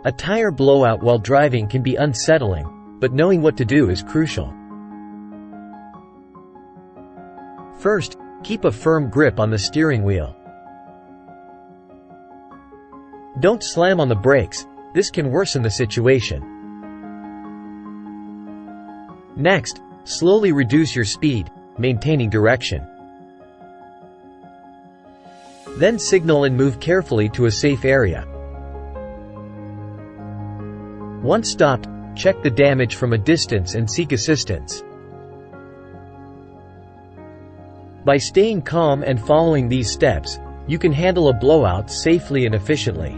A tire blowout while driving can be unsettling, but knowing what to do is crucial. First, keep a firm grip on the steering wheel. Don't slam on the brakes, this can worsen the situation. Next, slowly reduce your speed, maintaining direction. Then signal and move carefully to a safe area. Once stopped, check the damage from a distance and seek assistance. By staying calm and following these steps, you can handle a blowout safely and efficiently.